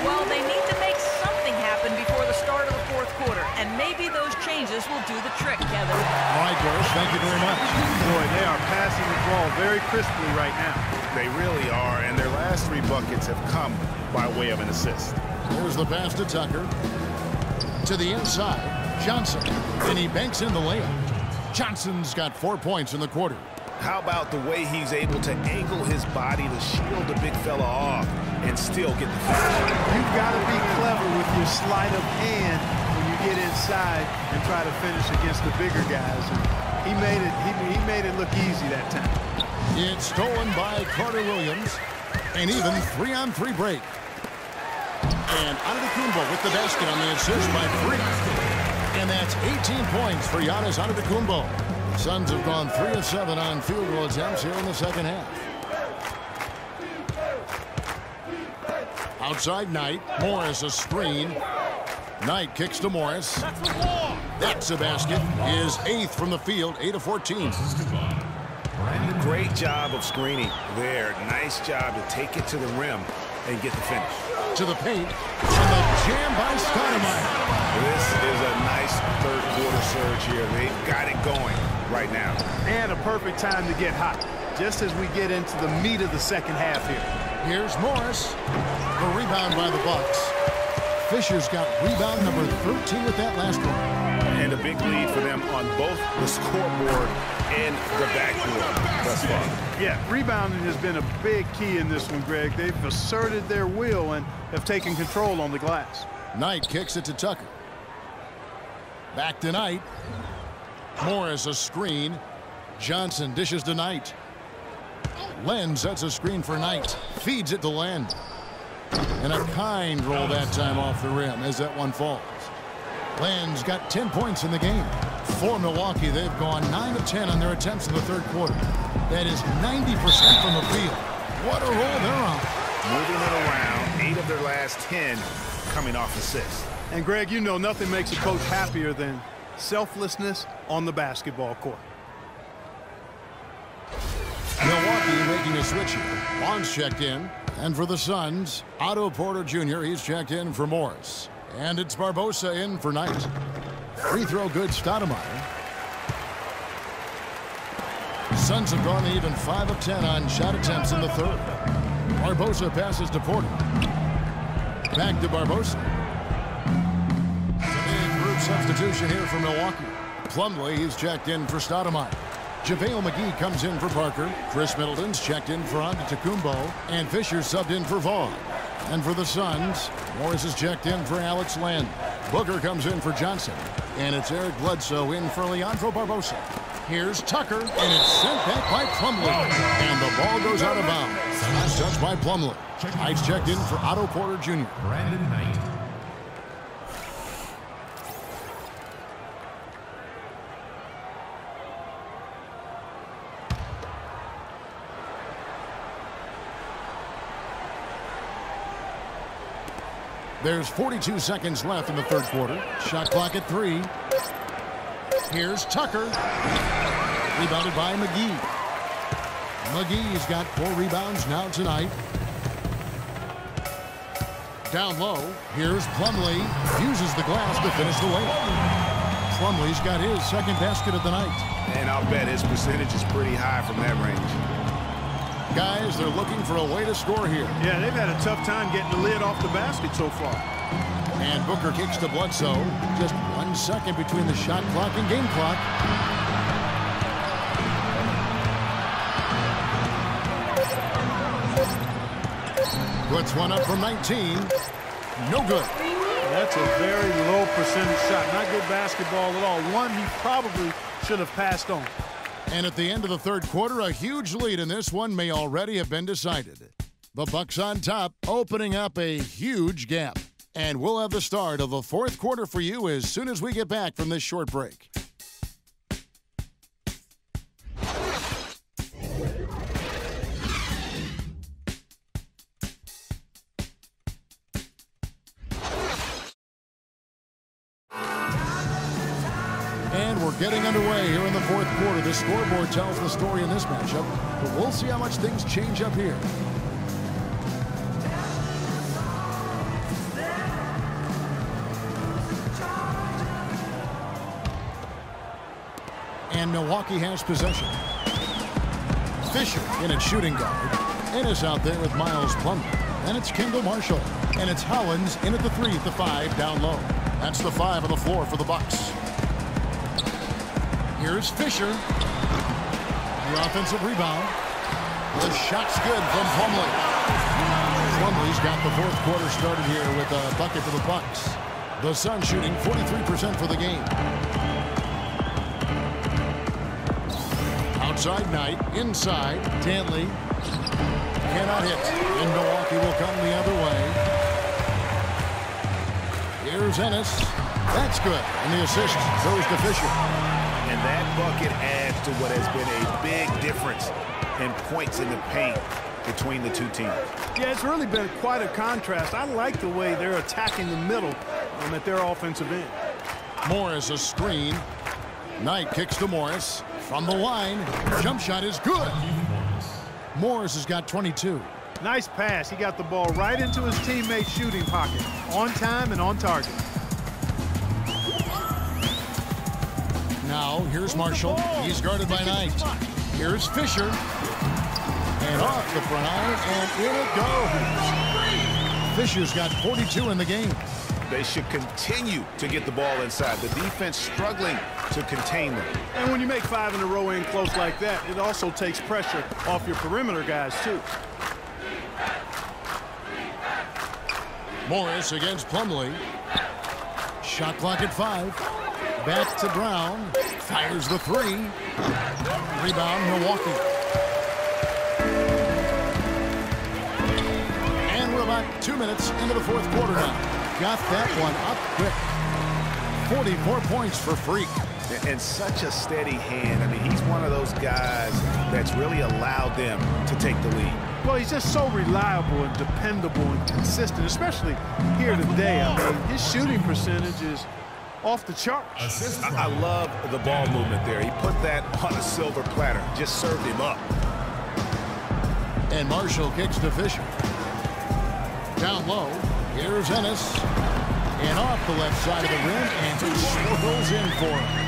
Well, they need to make something happen before the start of the fourth quarter, and maybe those changes will do the trick, Kevin. All right, Doris, thank you very much. Boy, they are passing the ball very crisply right now. They really are, and their last 3 buckets have come by way of an assist. Here's the pass to Tucker. To the inside, Johnson, and he banks in the layup. Johnson's got 4 points in the quarter. How about the way he's able to angle his body to shield the big fella off and still get the finish? You've got to be clever with your sleight of hand when you get inside and try to finish against the bigger guys. And he made it look easy that time. It's stolen by Carter Williams, and even 3-on-3 break. And Antetokounmpo with the basket on the assist by Freq. And that's 18 points for Giannis Antetokounmpo. The Suns have gone 3 of 7 on field goal attempts here in the second half. Outside Knight. Morris a screen. Knight kicks to Morris. That's a basket. His 8th from the field, 8 of 14. Great job of screening there. Nice job to take it to the rim and get the finish. To the paint. And the jam by Stoudemire. This is a nice third quarter surge here. They've got it going right now. And a perfect time to get hot, just as we get into the meat of the second half here. Here's Morris. The rebound by the Bucks. Fisher's got rebound number 13 with that last one. and a big lead for them on both the scoreboard and the backboard thus far. Yeah, rebounding has been a big key in this one, Greg. They've asserted their will and have taken control on the glass. Knight kicks it to Tucker. Back to Knight. Morris a screen. Johnson dishes to Knight. Len sets a screen for Knight. Feeds it to Len. And a kind roll that time off the rim as that one falls. Len's got 10 points in the game. For Milwaukee, they've gone 9 of 10 on their attempts in the third quarter. That is 90% from the field. What a roll they're on. Moving it around, 8 of their last 10 coming off assists. And Greg, you know nothing makes a coach happier than selflessness on the basketball court. Milwaukee making a switch here. Bonds checked in. And for the Suns, Otto Porter Jr., he's checked in for Morris. And it's Barbosa in for Knight. Free throw good, Stoudemire. Suns have gone even 5 of 10 on shot attempts in the third. Barbosa passes to Porter. Back to Barbosa. Big group substitution here for Milwaukee. Plumlee, he's checked in for Stoudemire. JaVale McGee comes in for Parker. Chris Middleton's checked in for Antetokounmpo. And Fisher subbed in for Vaughn. And for the Suns, Morris is checked in for Alex Len. Booker comes in for Johnson. And it's Eric Bledsoe in for Leandro Barbosa. Here's Tucker, and it's sent back by Plumlee. And the ball goes out of bounds. Last touch by Plumlee. Knight's checked in for Otto Porter Jr. Brandon Knight. There's 42 seconds left in the third quarter. Shot clock at 3. Here's Tucker. Rebounded by McGee. McGee's got 4 rebounds now tonight. Down low. Here's Plumlee. Uses the glass to finish the layup. Plumlee's got his second basket of the night. And I'll bet his percentage is pretty high from that range. Guys, they're looking for a way to score here. Yeah, they've had a tough time getting the lid off the basket so far. And Booker kicks to Bledsoe. Just 1 second between the shot clock and game clock. Puts one up from 19. No good. That's a very low percentage shot. Not good basketball at all. One he probably should have passed on. And at the end of the third quarter, a huge lead in this one may already have been decided. The Bucks on top, opening up a huge gap. And we'll have the start of the fourth quarter for you as soon as we get back from this short break. And we're getting underway here in the fourth quarter. The scoreboard tells the story in this matchup, but we'll see how much things change up here. And Milwaukee has possession. Fisher in at shooting guard. Ennis out there with Miles Plumlee. And it's Kendall Marshall. And it's Hollins in at the 3 at the 5 down low. That's the 5 on the floor for the Bucks. Here's Fisher. The offensive rebound. The shot's good from Plumlee. Plumlee's got the fourth quarter started here with a bucket for the Bucks. The Suns shooting 43% for the game. Outside Knight, inside, Danley cannot hit, and Milwaukee will come the other way. Here's Ennis. That's good, and the assist goes to Fisher. And that bucket adds to what has been a big difference in points in the paint between the two teams. Yeah, it's really been quite a contrast. I like the way they're attacking the middle at their offensive end. Morris a screen. Knight kicks to Morris. From the line, jump shot is good. Morris has got 22. Nice pass. He got the ball right into his teammate's shooting pocket. On time and on target. Now, here's Marshall. He's guarded by Knight. Here's Fisher. And off the front iron, and in it goes. Fisher's got 42 in the game. They should continue to get the ball inside. The defense struggling to contain them. And when you make 5 in a row in close like that, it also takes pressure off your perimeter guys, too. Morris against Plumlee. Shot clock at 5. Back to Brown. Fires the 3. Rebound, Milwaukee. And we're about 2 minutes into the fourth quarter now. Got that one up quick. 44 points for Freq. And such a steady hand. I mean, he's one of those guys that's really allowed them to take the lead. Well, he's just so reliable and dependable and consistent, especially here today. I mean, his shooting percentage is off the charts. I love the ball movement there. He put that on a silver platter. Just served him up. And Marshall kicks to Fisher. Down low. Here's Ennis. And off the left side of the rim. And he swirls in for him.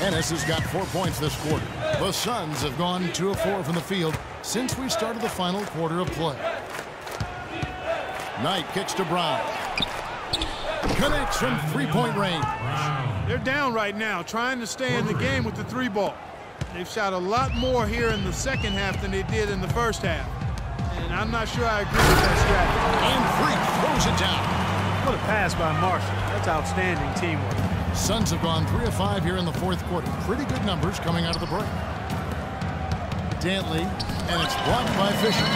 Ennis has got 4 points this quarter. The Suns have gone 2 of 4 from the field since we started the final quarter of play. Knight kicks to Brown. Connects from three-point range. They're down right now, trying to stay in the game with the 3 ball. They've shot a lot more here in the second half than they did in the first half. And I'm not sure I agree with that strategy. And Freq throws it down. What a pass by Marshall. That's outstanding teamwork. Suns have gone 3 of 5 here in the fourth quarter. Pretty good numbers coming out of the break. Dantley, and it's blocked by Fisher.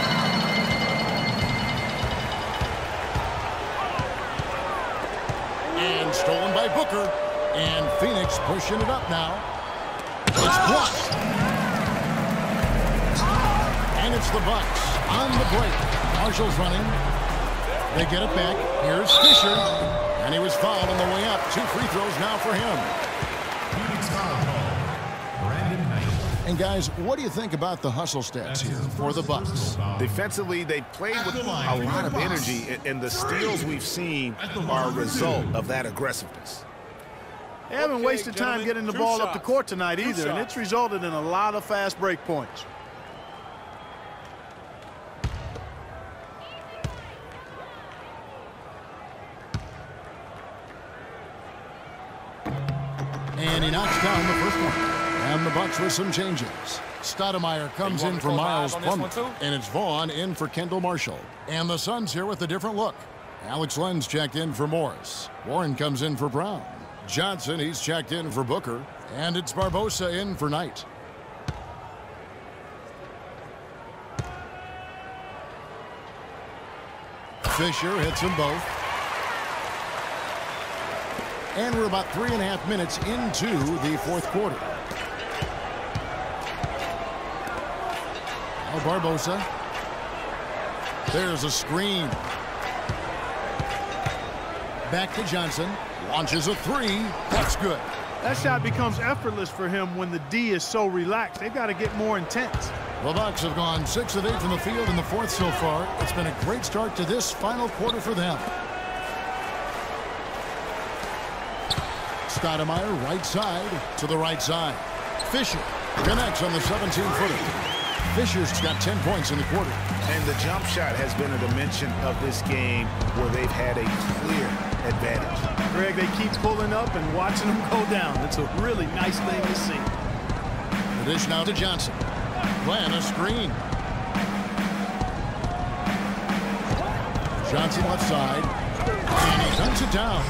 And stolen by Booker. And Phoenix pushing it up now. It's blocked. And it's the Bucks on the break. Marshall's running. They get it back. Here's Fisher. And he was fouled on the way up. 2 free throws now for him. And guys, what do you think about the hustle stats here for the Bucks? Defensively, they played with a lot of energy, and the steals we've seen are a result of that aggressiveness. They haven't wasted time getting the ball up the court tonight either, and it's resulted in a lot of fast break points. And he knocks down the first one. And the Bucks with some changes. Stoudemire comes in for Miles Plumlee. And it's Vaughn in for Kendall Marshall. And the Suns here with a different look. Alex Len's checked in for Morris. Warren comes in for Brown. Johnson, he's checked in for Booker. And it's Barbosa in for Knight. Fisher hits them both. And we're about 3.5 minutes into the fourth quarter. Now Barbosa. There's a screen. Back to Johnson. Launches a 3. That's good. That shot becomes effortless for him when the D is so relaxed. They've got to get more intense. The Bucks have gone 6 of 8 from the field in the fourth so far. It's been a great start to this final quarter for them. Stoudemire right side to the right side. Fisher connects on the 17-footer. Fisher's got 10 points in the quarter. And the jump shot has been a dimension of this game where they've had a clear advantage. Greg, they keep pulling up and watching them go down. It's a really nice thing to see. The dish now to Johnson. Plan a screen. Johnson left side. And he dunks it down.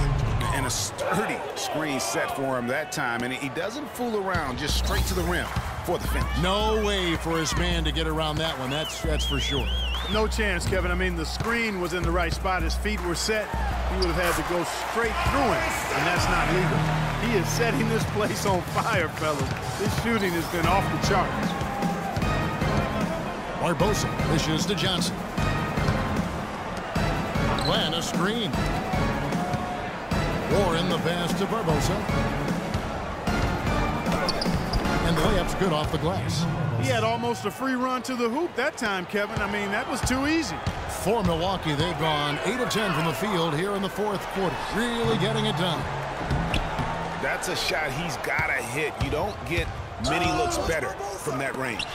And a sturdy screen set for him that time. And he doesn't fool around, just straight to the rim for the finish. No way for his man to get around that one. That's for sure. No chance, Kevin. I mean, the screen was in the right spot. His feet were set. He would have had to go straight through him, and that's not legal. He is setting this place on fire, fellas. This shooting has been off the charts. Barbosa dishes to Johnson. Plan a screen. Warren the pass to Barbosa. And the layup's good off the glass. He had almost a free run to the hoop that time, Kevin. I mean, that was too easy. For Milwaukee, they've gone 8 of 10 from the field here in the fourth quarter. Really getting it done. That's a shot he's got to hit. You don't get many looks better from that range.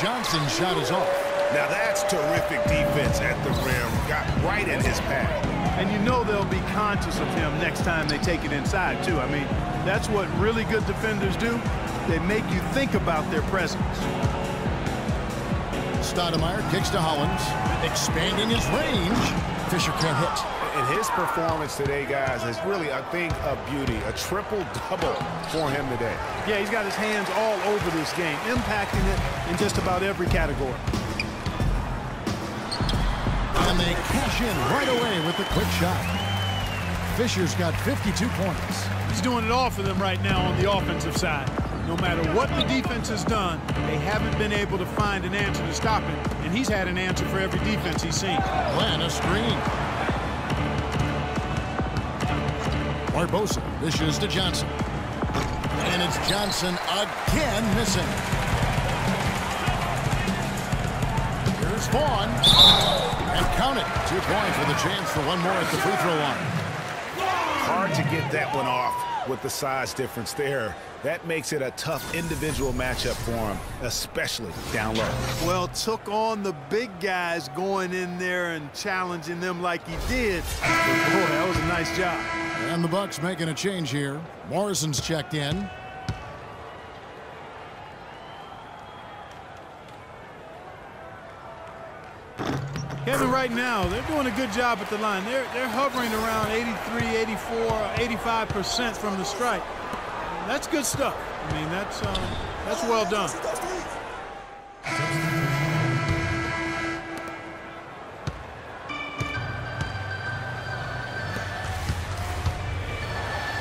Johnson's shot is off. Now that's terrific defense at the rim. Got right in his path. And you know they'll be conscious of him next time they take it inside, too. I mean, that's what really good defenders do. They make you think about their presence. Stoudemire kicks to Hollins, expanding his range. Fisher can't hit. And his performance today, guys, is really a thing of beauty. A triple-double for him today. Yeah, he's got his hands all over this game, impacting it in just about every category. And they cash in right away with the quick shot. Fisher's got 52 points. He's doing it all for them right now on the offensive side. No matter what the defense has done, they haven't been able to find an answer to stop him. And he's had an answer for every defense he's seen. Glenn, a screen. Barbosa dishes to Johnson. And it's Johnson again missing. Here's Vaughn. And count it. 2 points with a chance for one more at the free throw line. Hard to get that one off with the size difference there. That makes it a tough individual matchup for him, especially down low. Well, took on the big guys going in there and challenging them like he did. But boy, that was a nice job. And the Bucks making a change here. Morrison's checked in. Kevin, right now, they're doing a good job at the line. They're hovering around 83, 84, 85% from the strike. That's good stuff. I mean, that's well done.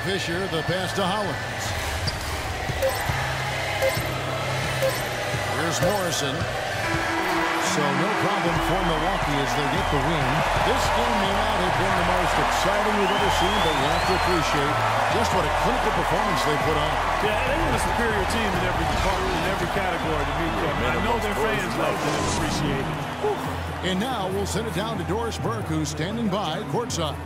Fisher, the pass to Hollins. Here's Morrison. So no problem for Milwaukee as they get the win. This game may not have been the most exciting we've ever seen, but you have to appreciate just what a clinical performance they put on. Yeah, they were a superior team in every department, in every category to meet them. I know their fans love them and appreciate it. And now we'll send it down to Doris Burke, who's standing by courtside.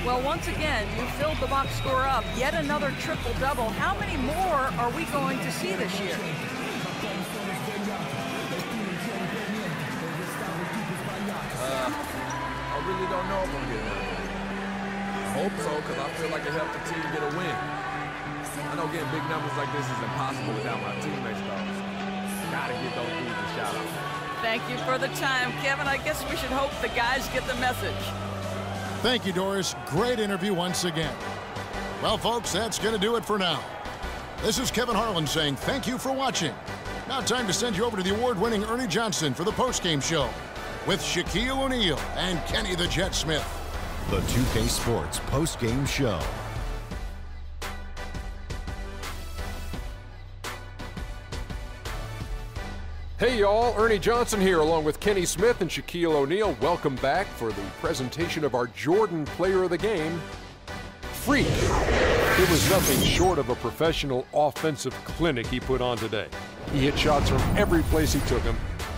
Well, once again, you filled the box score up. Yet another triple-double. How many more are we going to see this year? I really don't know if I'm getting it. I hope so, because I feel like it helped the team get a win. I know getting big numbers like this is impossible without my teammates, though. Gotta get those dudes a shout out. Thank you for the time, Kevin. I guess we should hope the guys get the message. Thank you, Doris. Great interview once again. Well, folks, that's going to do it for now. This is Kevin Harlan saying thank you for watching. Now time to send you over to the award-winning Ernie Johnson for the postgame show with Shaquille O'Neal and Kenny the Jet Smith. The 2K Sports postgame show. Hey y'all, Ernie Johnson here along with Kenny Smith and Shaquille O'Neal. Welcome back for the presentation of our Jordan Player of the Game, Freq. It was nothing short of a professional offensive clinic he put on today. He hit shots from every place he took them,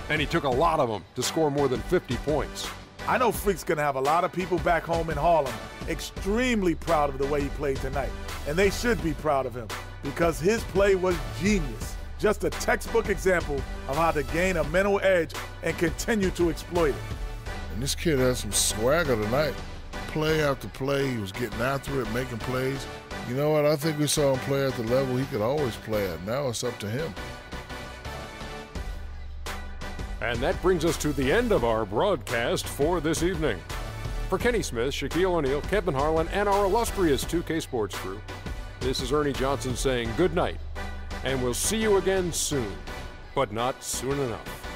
and he took a lot of them to score more than 50 points. I know Freq's going to have a lot of people back home in Harlem extremely proud of the way he played tonight. And they should be proud of him because his play was genius. Just a textbook example of how to gain a mental edge and continue to exploit it. And this kid has some swagger tonight. Play after play, he was getting after it, making plays. You know what? I think we saw him play at the level he could always play at. Now it's up to him. And that brings us to the end of our broadcast for this evening. For Kenny Smith, Shaquille O'Neal, Kevin Harlan, and our illustrious 2K Sports crew, this is Ernie Johnson saying good night. And we'll see you again soon, but not soon enough.